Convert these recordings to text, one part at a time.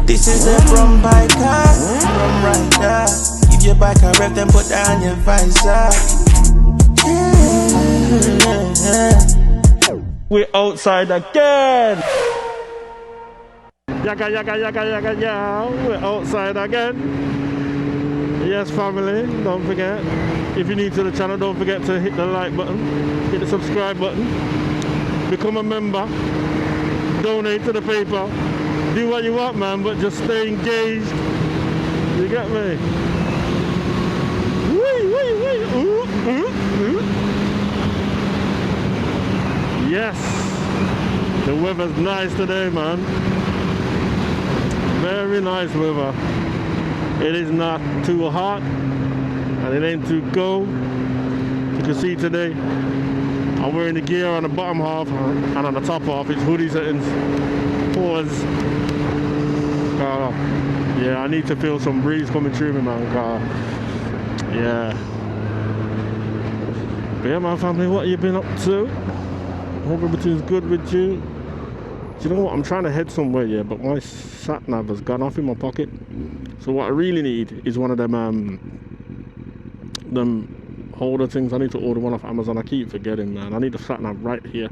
This is the Brum biker, Brum rider. Give your bike a rev, then put down your visor. We're outside again. Yaga, yaga, yaga, yaga, yaga. We're outside again. Yes, family, don't forget. If you're new to the channel, don't forget to hit the like button, hit the subscribe button, become a member, donate to the paper. Do what you want, man, but just stay engaged. You get me? Wee, wee, wee. Ooh, ooh, ooh. Yes, the weather's nice today, man. Very nice weather. It is not too hot and it ain't too cold. You can see today I'm wearing the gear on the bottom half and on the top half it's hoodie settings. Pause. Yeah, I need to feel some breeze coming through me, man. Yeah. But yeah, my family, what you been up to? Hope everything's good with you. Do you know what? I'm trying to head somewhere, yeah, but my sat nav has gone off in my pocket. So what I really need is one of them holder things. I need to order one off Amazon. I keep forgetting, man. I need the sat nav right here.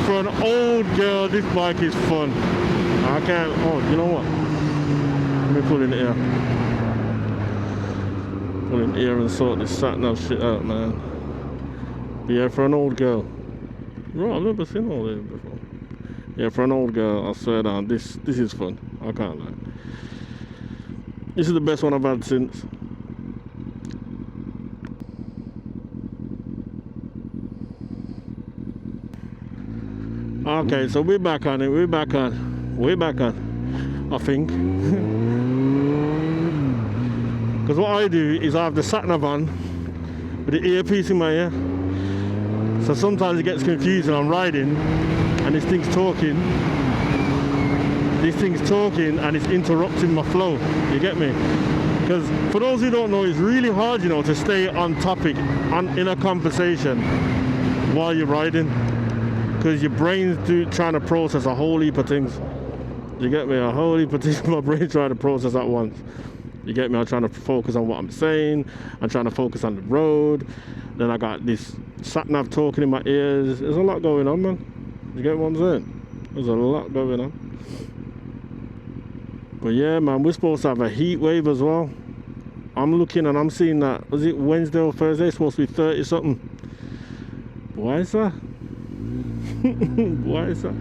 For an old girl, this bike is fun. I can't. Oh, you know what? Let me pull in here. Pull in here and sort this sat nav shit out, man. But yeah, for an old girl. Right, I've never seen all this before. Yeah, for an old girl, I swear down, this is fun. I can't lie. This is the best one I've had since. Okay, so we're back on it, we're back on, I think. Because what I do is I have the sat-nav on with the earpiece in my ear. So sometimes it gets confusing. I'm riding and this thing's talking and it's interrupting my flow, you get me? Because for those who don't know, it's really hard, you know, to stay on topic in a conversation while you're riding. Because your brain's trying to process a whole heap of things. You get me? A whole heap of things my brain's trying to process at once. You get me? I'm trying to focus on what I'm saying. I'm trying to focus on the road. Then I got this sat-nav talking in my ears. There's a lot going on, man. You get what I'm saying? There's a lot going on. But yeah, man, we're supposed to have a heat wave as well. I'm looking and I'm seeing that, was it Wednesday or Thursday? It's supposed to be 30 something. Why is that? Why is that?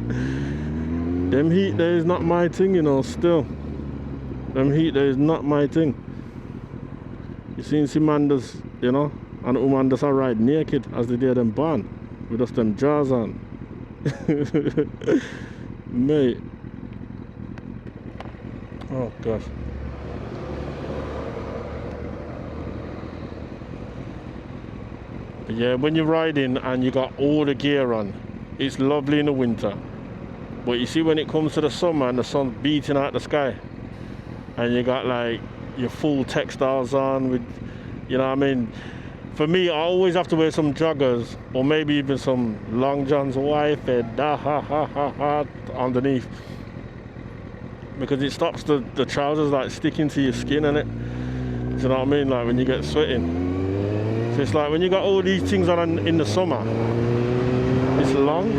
Them heat days not my thing, you know, still. Them heat days not my thing. You seen some man does, you know, and a woman does ride naked as the day them born. With just them jaws on. Mate. Oh gosh. But yeah, when you're riding and you got all the gear on, it's lovely in the winter. But you see when it comes to the summer and the sun's beating out the sky and you got like your full textiles on with, you know what I mean? For me, I always have to wear some joggers or maybe even some long johns, wide-fed, underneath. Because it stops the trousers like sticking to your skin, innit? Do you know what I mean? Like when you get sweating. So it's like when you got all these things on in the summer, it's long.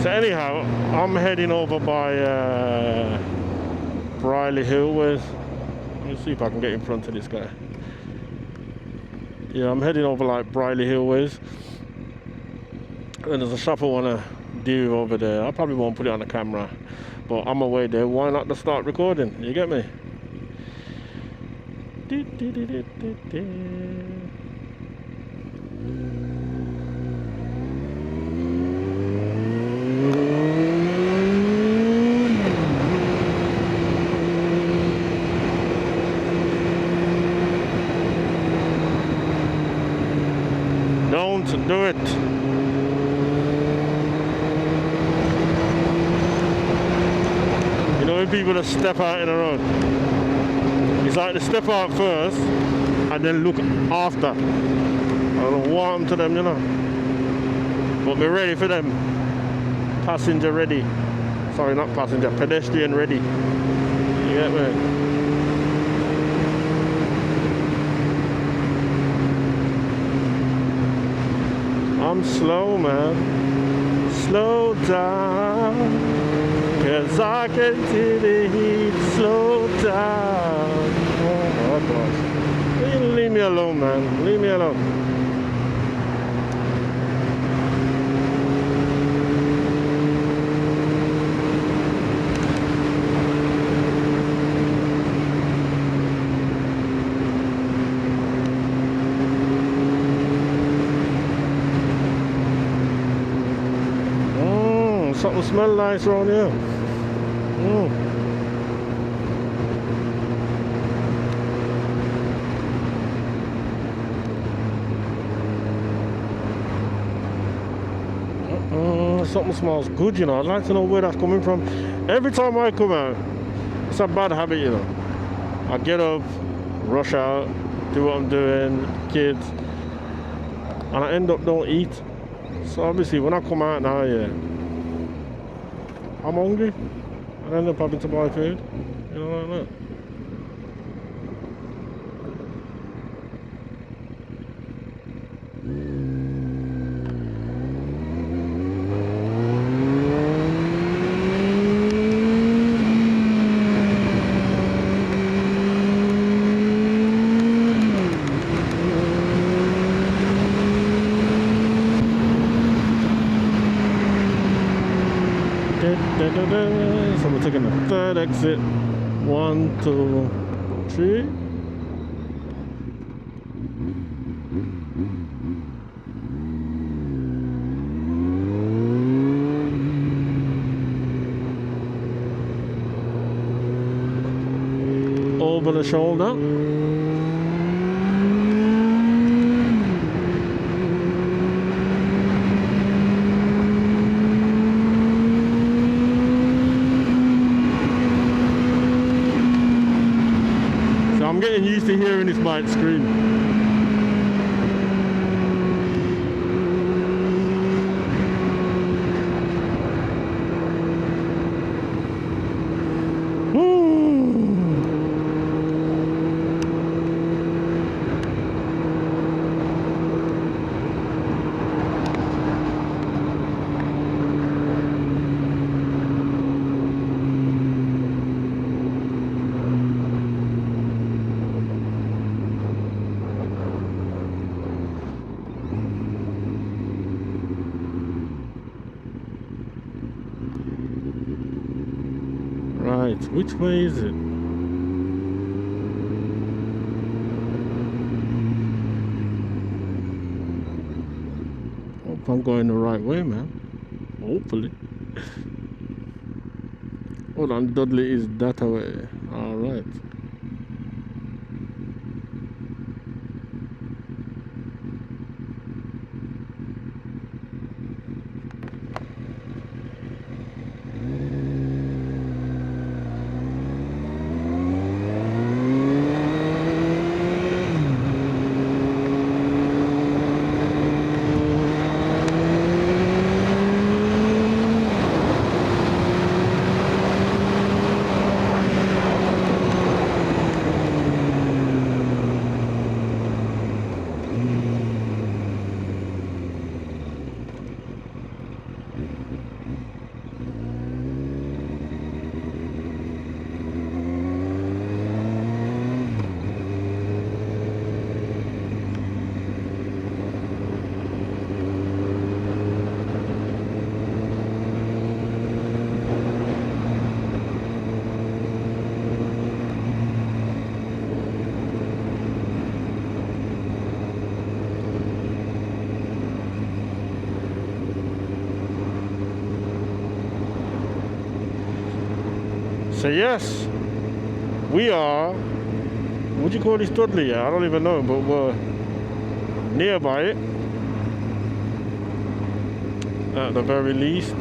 So anyhow, I'm heading over by Briley Heatwave. Let me see if I can get in front of this guy. Yeah, I'm heading over like Briley Heatwave. And there's a shop I want to do over there. I probably won't put it on the camera, but on my way there, why not just start recording? You get me? do it. You know when people that step out in the road, it's like they step out first and then look after. I don't know what happened to them, you know. But we're ready for them. Passenger ready. Sorry, not passenger, pedestrian ready. You get me? I'm slow, man. Slow down. 'Cause I can see the heat. Slow down. Oh gosh. Leave me alone, man. Leave me alone. Something smell nice around here. Something smells good, you know. I'd like to know where that's coming from. Every time I come out, it's a bad habit, you know. I get up, rush out, do what I'm doing, kids, and I end up don't eat. So obviously when I come out now, yeah, I'm hungry. I end up having to buy food, you know, like that. So we're taking the third exit. 1, 2, 3. Over the shoulder. I'm getting used to hearing this bike scream. Right, which way is it? Hope I'm going the right way, man. Hopefully. Hold on, Dudley is that way. Alright. So yes, we are, what do you call this Dudley? I don't even know, but we're nearby it. at the very least,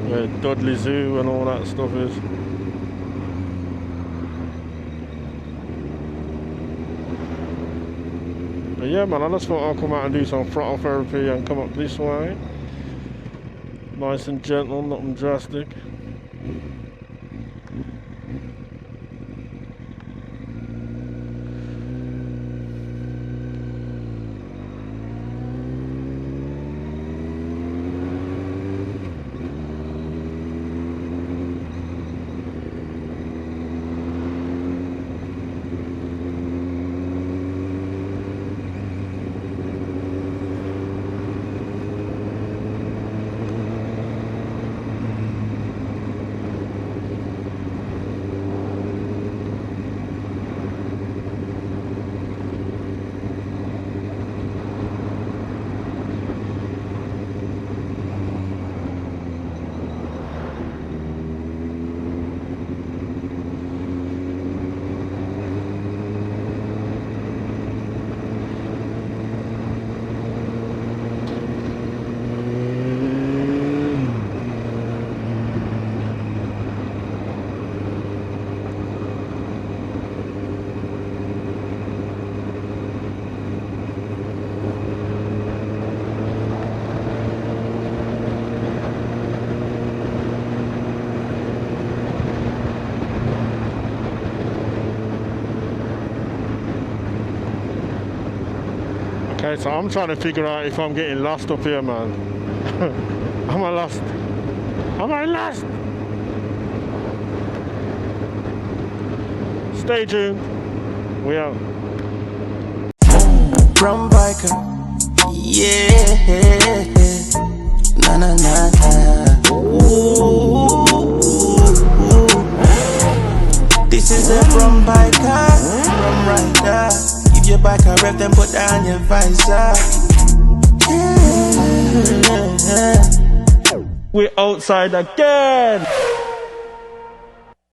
where Dudley Zoo and all that stuff is. But yeah man, I just thought I'll come out and do some throttle therapy and come up this way. Nice and gentle, nothing drastic. Okay, so I'm trying to figure out if I'm getting lost up here, man. Am I lost? Am I lost? Stay tuned. We out. Brum biker, yeah. Na na na na. Ooh. This is a Brum biker, Brum rider. Give your bike a rev, then put down your visor. Yeah. We're outside again.